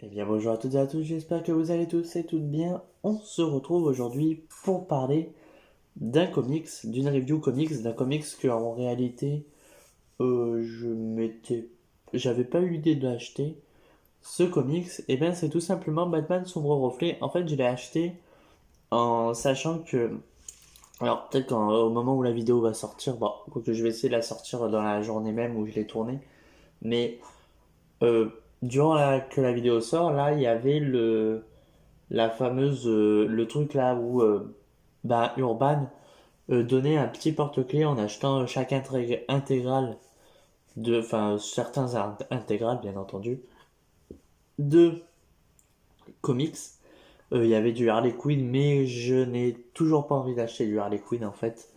Eh bien bonjour à toutes et à tous, j'espère que vous allez tous et toutes bien. On se retrouve aujourd'hui pour parler d'un comics, d'une review comics, d'un comics que en réalité j'avais pas eu l'idée de l'acheter. Ce comics, eh bien c'est tout simplement Batman Sombre Reflet. En fait je l'ai acheté en sachant que, alors peut-être au moment où la vidéo va sortir, bon, quoique je vais essayer de la sortir dans la journée même où je l'ai tournée, mais euh, que la vidéo sort, là il y avait la fameuse le truc là où Urban donnait un petit porte-clés en achetant chaque intégral de enfin certains intégrales bien entendu de comics. Il y avait du Harley Quinn, mais je n'ai toujours pas envie d'acheter du Harley Quinn en fait.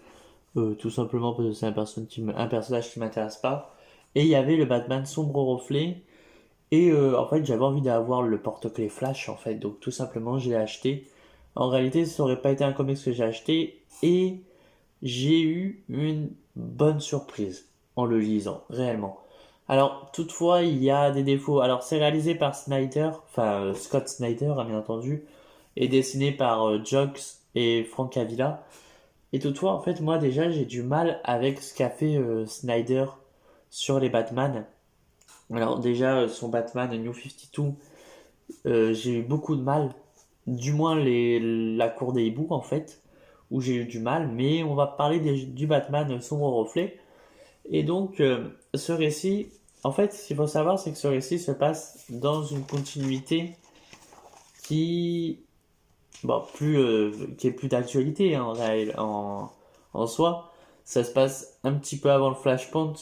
Tout simplement parce que c'est un personnage qui m'intéresse pas. Et il y avait le Batman Sombre Reflet. Et en fait, j'avais envie d'avoir le porte-clés Flash en fait, donc tout simplement, je l'ai acheté. En réalité, ça aurait pas été un comics que j'ai acheté et j'ai eu une bonne surprise en le lisant, réellement. Alors, toutefois, il y a des défauts. Alors, c'est réalisé par Snyder, enfin Scott Snyder, bien entendu, et dessiné par Jox et Frank Avila. Et toutefois, en fait, moi déjà, j'ai du mal avec ce qu'a fait Snyder sur les Batman. Alors déjà, son Batman New 52, j'ai eu beaucoup de mal, du moins la cour des hiboux en fait, où j'ai eu du mal, mais on va parler du Batman Sombre Reflet. Et donc, ce récit, en fait, ce qu'il faut savoir, c'est que ce récit se passe dans une continuité qui, bon, qui est plus d'actualité en soi. Ça se passe un petit peu avant le Flashpoint,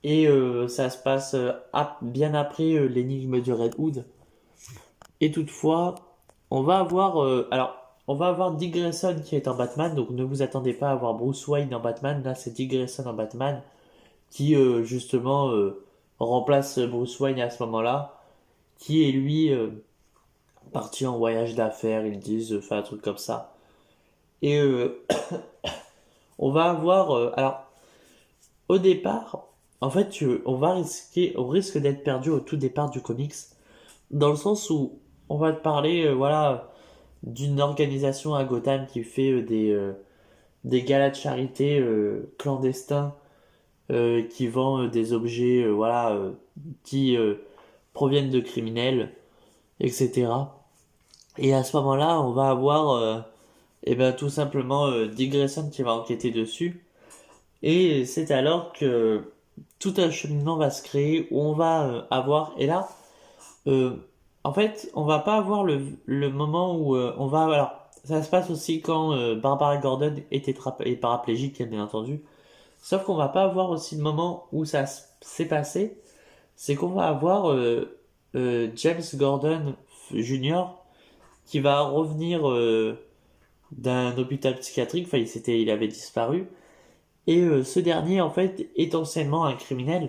et ça se passe bien après l'énigme du Red Hood. Et toutefois, on va avoir Dick Grayson qui est en Batman, donc ne vous attendez pas à avoir Bruce Wayne en Batman. Là, c'est Dick Grayson en Batman qui justement remplace Bruce Wayne à ce moment-là, qui est lui parti en voyage d'affaires, ils disent, enfin un truc comme ça. Et on va avoir, alors au départ, en fait, on risque d'être perdu au tout départ du comics, dans le sens où on va te parler, voilà, d'une organisation à Gotham qui fait des galas de charité clandestins, qui vend des objets voilà, qui proviennent de criminels, etc. Et à ce moment-là, on va avoir eh ben, tout simplement Dick Grayson qui va enquêter dessus. Et c'est alors que tout un cheminement va se créer où on va avoir... Et là, euh, en fait, on va pas avoir le moment où on va. Alors, ça se passe aussi quand Barbara Gordon est paraplégique, bien entendu. Sauf qu'on va pas avoir aussi le moment où s'est passé. C'est qu'on va avoir James Gordon Jr. qui va revenir d'un hôpital psychiatrique. Enfin, il avait disparu. Et ce dernier, en fait, est anciennement un criminel.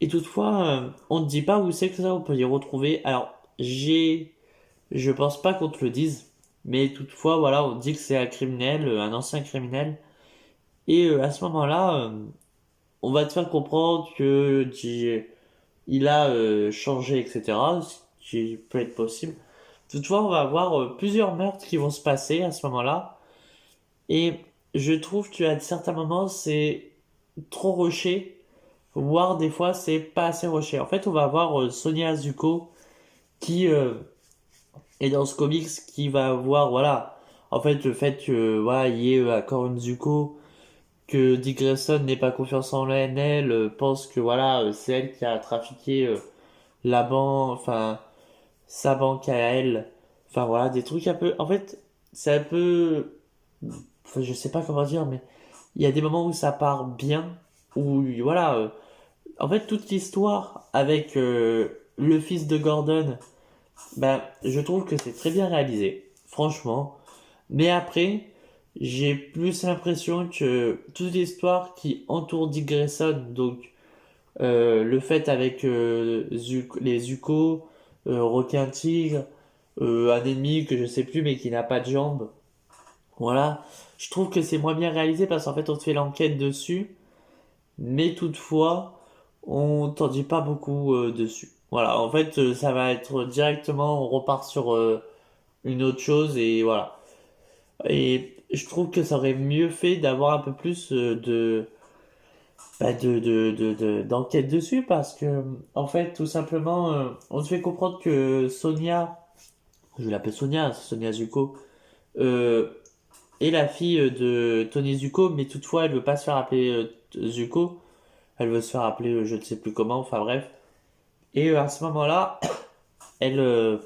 Et toutefois, on ne dit pas où c'est que ça on peut y retrouver. Alors, je pense pas qu'on te le dise, mais toutefois, voilà, on dit que c'est un criminel, un ancien criminel. Et à ce moment-là, on va te faire comprendre que il a changé, etc. Ce qui peut être possible. Toutefois, on va avoir plusieurs meurtres qui vont se passer à ce moment-là. Et je trouve qu'à certains moments, c'est trop rushé, voire des fois, c'est pas assez rushé. En fait, on va avoir Sonia Azuko qui est dans ce comics qui va avoir, voilà, en fait, le fait que, voilà, il y ait encore une Zuko, que Dick Grayson n'ait pas confiance en elle, pense que, voilà, c'est elle qui a trafiqué la banque, enfin, sa banque à elle. Enfin, voilà, des trucs un peu, en fait, c'est un peu, enfin, je sais pas comment dire, mais il y a des moments où ça part bien, où, voilà, en fait, toute l'histoire avec le fils de Gordon, ben, je trouve que c'est très bien réalisé, franchement. Mais après, j'ai plus l'impression que toute l'histoire qui entoure Dick Grayson, donc le fait avec les Zuko, Requin Tigre, un ennemi que je sais plus mais qui n'a pas de jambes, voilà, je trouve que c'est moins bien réalisé parce qu'en fait on te fait l'enquête dessus, mais toutefois on t'en dit pas beaucoup dessus. Voilà, en fait, ça va être directement, on repart sur une autre chose et voilà. Et je trouve que ça aurait mieux fait d'avoir un peu plus d'enquête dessus parce que, en fait, tout simplement, on te fait comprendre que Sonia, je l'appelle Sonia, c'est Sonia Zuko, euh, est la fille de Tony Zuko, mais toutefois, elle veut pas se faire appeler Zuko, elle veut se faire appeler je ne sais plus comment, enfin bref. Et à ce moment-là, elle, euh,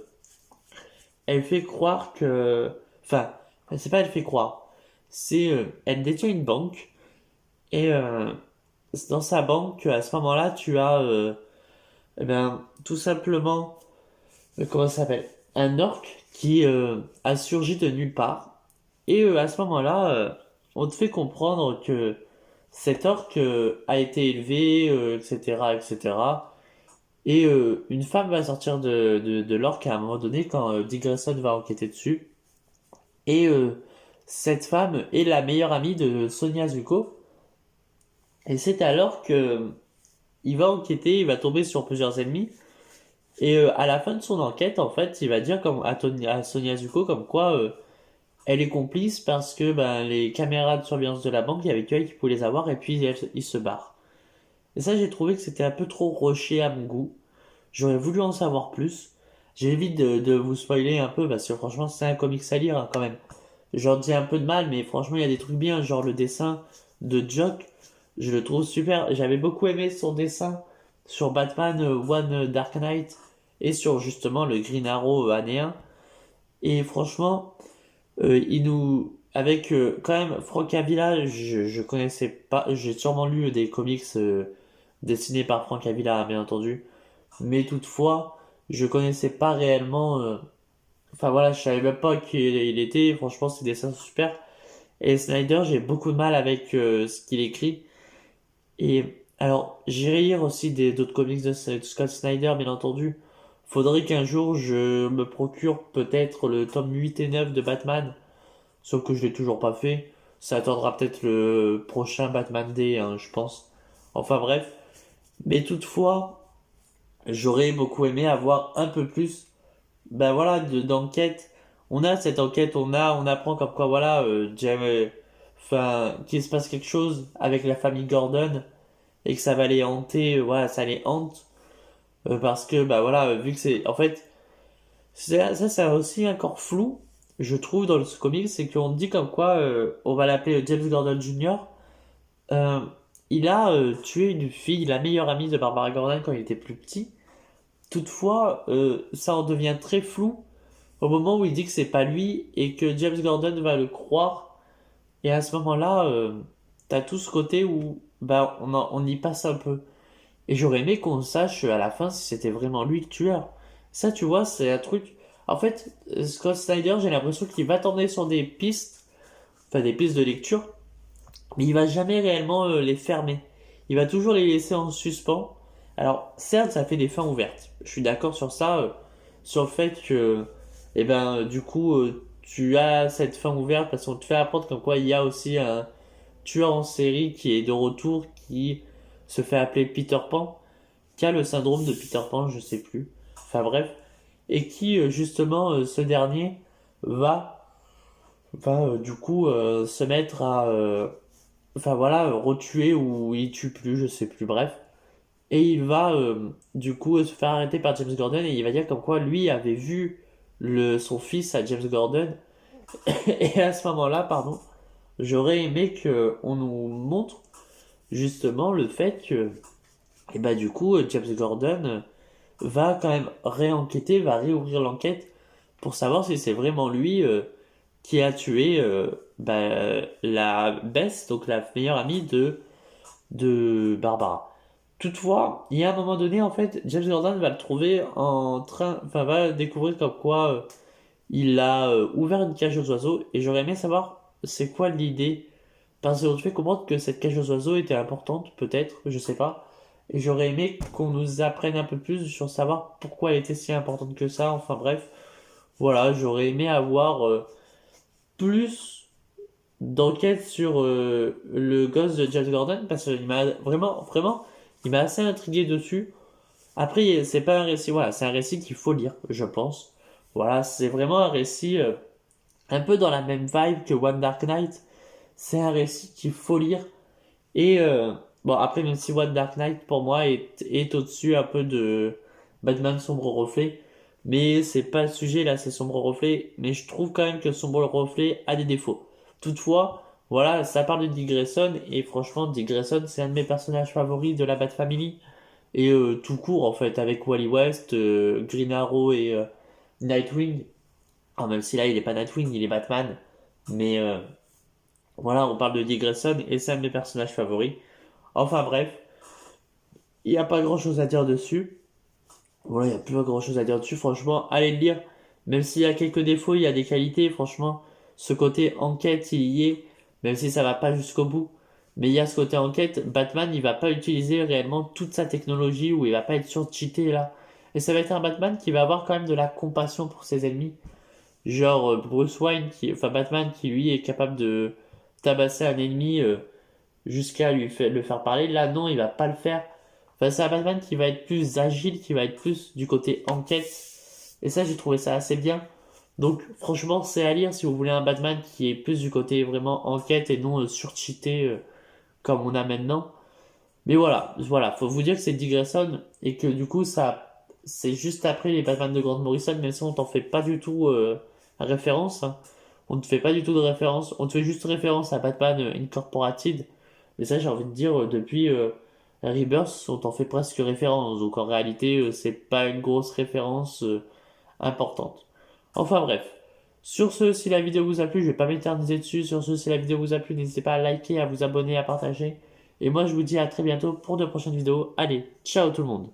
elle fait croire que, enfin, c'est pas elle fait croire, c'est elle détient une banque et dans sa banque, à ce moment-là, tu as, eh ben, tout simplement, comment ça s'appelle? Un orc qui a surgi de nulle part. Et à ce moment-là, on te fait comprendre que cet orc a été élevé, etc., etc. Et une femme va sortir de l'orc à un moment donné quand Dick Grayson va enquêter dessus. Et cette femme est la meilleure amie de Sonia Zuko. Et c'est alors que il va enquêter, il va tomber sur plusieurs ennemis. Et à la fin de son enquête, en fait, il va dire comme à Sonia Zuko comme quoi elle est complice parce que ben, les caméras de surveillance de la banque, il y avait que elle qui pouvait les avoir et puis il se barre. Et ça, j'ai trouvé que c'était un peu trop rushé à mon goût. J'aurais voulu en savoir plus. J'évite de vous spoiler un peu parce que franchement, c'est un comics à lire hein, quand même. J'en dis un peu de mal, mais franchement, il y a des trucs bien, genre le dessin de Jock, je le trouve super. J'avais beaucoup aimé son dessin sur Batman One Dark Knight et sur justement le Green Arrow année 1. Et franchement, avec quand même Frank Avila, je connaissais pas, j'ai sûrement lu des comics dessinés par Frank Avila, bien entendu, mais toutefois, je connaissais pas réellement. Enfin voilà, je savais même pas qui il était. Franchement, ses dessins sont super. Et Snyder, j'ai beaucoup de mal avec ce qu'il écrit. Et alors, j'irai lire aussi d'autres comics de Scott Snyder, bien entendu. Faudrait qu'un jour je me procure peut-être le tome 8 et 9 de Batman, sauf que je l'ai toujours pas fait. Ça attendra peut-être le prochain Batman Day, hein, je pense. Enfin bref. Mais toutefois, j'aurais beaucoup aimé avoir un peu plus, ben voilà, d'enquête. On a cette enquête, on apprend comme quoi, voilà, enfin, qu'il se passe quelque chose avec la famille Gordon et que ça va les hanter, voilà, ça les hante parce que bah voilà, vu que c'est en fait ça c'est aussi encore flou, je trouve dans ce comic, c'est qu'on dit comme quoi on va l'appeler James Gordon Jr. Euh, il a tué une fille, la meilleure amie de Barbara Gordon quand il était plus petit. Toutefois, ça en devient très flou au moment où il dit que c'est pas lui et que James Gordon va le croire. Et à ce moment-là, t'as tout ce côté où bah on y passe un peu. Et j'aurais aimé qu'on sache à la fin si c'était vraiment lui le tueur. Ça, tu vois, c'est un truc. En fait, Scott Snyder, j'ai l'impression qu'il va t'emmener sur des pistes, enfin des pistes de lecture, mais il va jamais réellement les fermer. Il va toujours les laisser en suspens. Alors, certes, ça fait des fins ouvertes. Je suis d'accord sur ça, sur le fait que, eh ben, du coup, tu as cette fin ouverte parce qu'on te fait apprendre comme quoi il y a aussi un tueur en série qui est de retour, qui se fait appeler Peter Pan, qui a le syndrome de Peter Pan, je sais plus. Enfin bref, et qui justement ce dernier va du coup se mettre à enfin voilà retuer ou il tue plus, je sais plus. Bref, et il va du coup se faire arrêter par James Gordon et il va dire comme quoi lui avait vu son fils à James Gordon et à ce moment-là, pardon, j'aurais aimé que on nous montre justement le fait que et bah du coup James Gordon va quand même réenquêter, va réouvrir l'enquête pour savoir si c'est vraiment lui qui a tué bah, la Bess, donc la meilleure amie de Barbara. Toutefois, il y a un moment donné, en fait, James Gordon va le trouver en train, enfin va découvrir comme quoi il a ouvert une cage aux oiseaux et j'aurais aimé savoir c'est quoi l'idée. Parce qu'on te fait comprendre que cette cage aux oiseaux était importante, peut-être, je sais pas. Et j'aurais aimé qu'on nous apprenne un peu plus sur savoir pourquoi elle était si importante que ça. Enfin bref, voilà, j'aurais aimé avoir plus d'enquête sur le gosse de James Gordon parce qu'il m'a vraiment, vraiment, il m'a assez intrigué dessus. Après, c'est pas un récit, voilà, c'est un récit qu'il faut lire, je pense. Voilà, c'est vraiment un récit un peu dans la même vibe que One Dark Knight. C'est un récit qu'il faut lire. Et bon, après, même si One Dark Knight, pour moi, est au-dessus un peu de Batman Sombre Reflet. Mais c'est pas le sujet, là, c'est Sombre Reflet. Mais je trouve quand même que Sombre Reflet a des défauts. Toutefois, voilà, ça parle de Dick Grayson. Et franchement, Dick Grayson, c'est un de mes personnages favoris de la Bat Family. Et tout court, en fait, avec Wally West, Green Arrow et Nightwing. Alors, même si là, il est pas Nightwing, il est Batman. Mais voilà, on parle de Dick Grayson et c'est un de mes personnages favoris. Enfin bref, il n'y a pas grand chose à dire dessus. Voilà, il n'y a plus grand chose à dire dessus. Franchement, allez le lire. Même s'il y a quelques défauts, il y a des qualités. Franchement, ce côté enquête, il y est. Même si ça va pas jusqu'au bout. Mais il y a ce côté enquête. Batman, il va pas utiliser réellement toute sa technologie ou il va pas être sur-cheaté là. Et ça va être un Batman qui va avoir quand même de la compassion pour ses ennemis. Genre Bruce Wayne, enfin Batman qui lui est capable de tabasser un ennemi jusqu'à le faire parler. Là, non, il va pas le faire. Enfin, c'est un Batman qui va être plus agile, qui va être plus du côté enquête. Et ça, j'ai trouvé ça assez bien. Donc, franchement, c'est à lire si vous voulez un Batman qui est plus du côté vraiment enquête et non surcheaté comme on a maintenant. Mais voilà, faut vous dire que c'est Dick Grayson et que du coup, ça, c'est juste après les Batman de Grant Morrison, même si on t'en fait pas du tout référence, hein. On ne te fait pas du tout de référence, on te fait juste référence à Batman Incorporated. Mais ça, j'ai envie de dire, depuis Rebirth, on t'en fait presque référence. Donc en réalité, c'est pas une grosse référence importante. Enfin bref. Sur ce, si la vidéo vous a plu, je vais pas m'éterniser dessus. Sur ce, si la vidéo vous a plu, n'hésitez pas à liker, à vous abonner, à partager. Et moi, je vous dis à très bientôt pour de prochaines vidéos. Allez, ciao tout le monde!